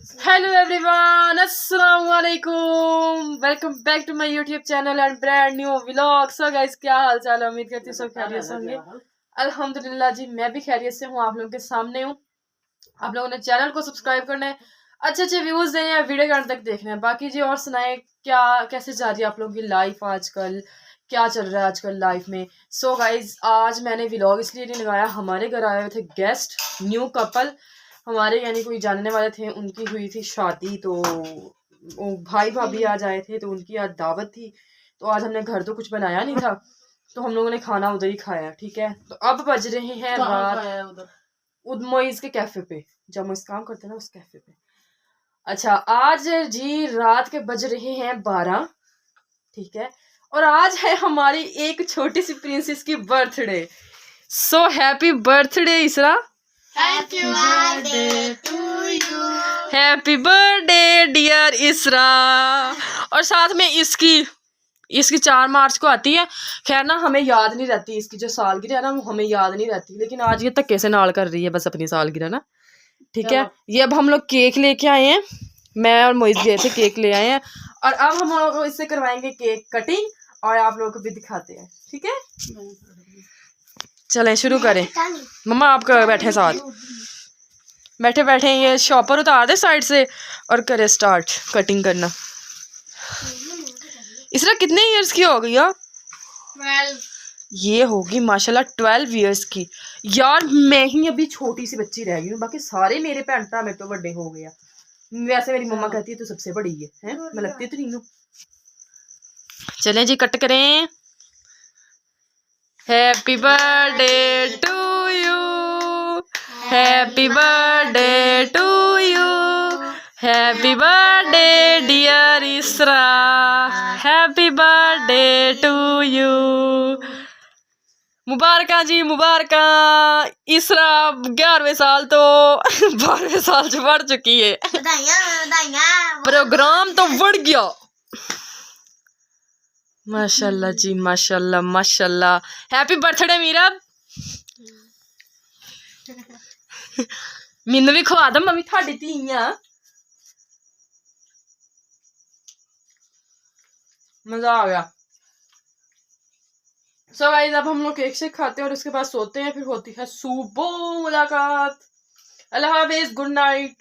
Hello everyone, अस्सलाम वालेकुम। Welcome back to my YouTube channel and brand new vlog. So guys, क्या हाल चाल है? उम्मीद करती हूँ सब खैरियत से होंगे। अल्हम्दुलिल्लाह जी, मैं भी खैरियत से हूँ, आप लोगों के सामने हूँ। आप लोगों ने चैनल को सब्सक्राइब करना है, अच्छे अच्छे व्यूज देने हैं, वीडियो के अंत तक देखना है। बाकी जी और सुनाए, क्या कैसे जा रही है आप लोगों की लाइफ आजकल, क्या चल रहा है आजकल लाइफ में? सो गाइज, आज मैंने व्लॉग इसलिए नहीं लगाया, हमारे घर आए हुए थे गेस्ट, न्यू कपल हमारे, यानी कोई जानने वाले थे, उनकी हुई थी शादी, तो वो भाई भाभी आज आए थे, तो उनकी आज दावत थी। तो आज हमने घर तो कुछ बनाया नहीं था, तो हम लोगों ने खाना उधर ही खाया। ठीक है, तो अब बज रहे हैं रात मोइज के कैफे पे, जब मोइज काम करते हैं ना उस कैफे पे। अच्छा, आज जी रात के बज रहे हैं 12। ठीक है, और आज है हमारी एक छोटी सी प्रिंसेस की birthday. So happy birthday Isra. Happy birthday to you. Happy birthday dear Isra. और साथ में इसकी 4 मार्च को आती है। खैर ना, हमें याद नहीं रहती इसकी जो सालगिरह है ना, वो हमें याद नहीं रहती, लेकिन आज ये धक्के से नाल कर रही है बस अपनी सालगिरह ना। ठीक है, ये अब हम लोग केक लेके आए हैं, मैं और मोइज गए थे, केक ले आए हैं, और अब हम लोग इससे करवाएंगे केक कटिंग, और आप लोगों को भी दिखाते हैं। ठीक है, चलें शुरू करें। मम्मा आप बैठे साथ, बैठे बैठे ये शॉपर उतार दे साइड से और करे स्टार्ट कटिंग करना। इसरा कितने इयर्स की हो गई है? 12. ये होगी माशाल्लाह 12 इयर्स की। यार मैं ही अभी छोटी सी बच्ची रह गई हूँ, बाकी सारे मेरे भैन भरा मेरे तो बड़े हो गया। वैसे मेरी मम्मा कहती है तू सबसे बड़ी है? मैं लगती तो नहीं हूँ। चलें जी, कट करें। Happy birthday to you, happy birthday to you, happy birthday dear Isra, happy birthday to you. मुबारका जी, मुबारका। इसरा 11वें साल तो 12वें साल च बढ़ चुकी है। बधाइयां प्रोग्राम तो बढ़ गया। माशाल्लाह जी, माशाल्लाह माशाल्लाह। Happy birthday Meera. मैनू भी खवा दो, मम्मी थाड़ी धी आ। मजा आ गया। सो गाइस, अब हम लोग केक शेक खाते हैं और उसके बाद सोते हैं, फिर होती है सुबह मुलाकात। अल्लाह हाफिज, गुड नाइट।